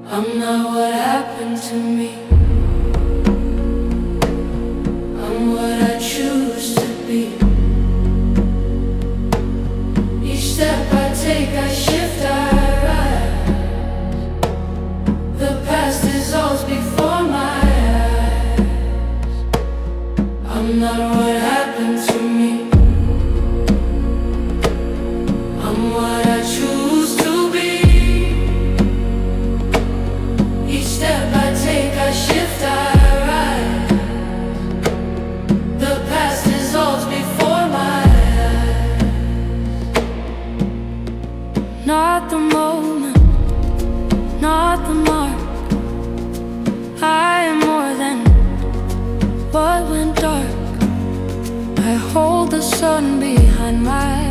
I'm not what happened to me. I'm what I choose to be. Each step I take, I shift, I rise. The past dissolves before my eyes. I'm not what happened to me. I'm what I choose to be. Each step I take, I shift, I rise. The past dissolves before my eyes. Not the moment, not the mark. I am more than what went dark. I hold the sun behind my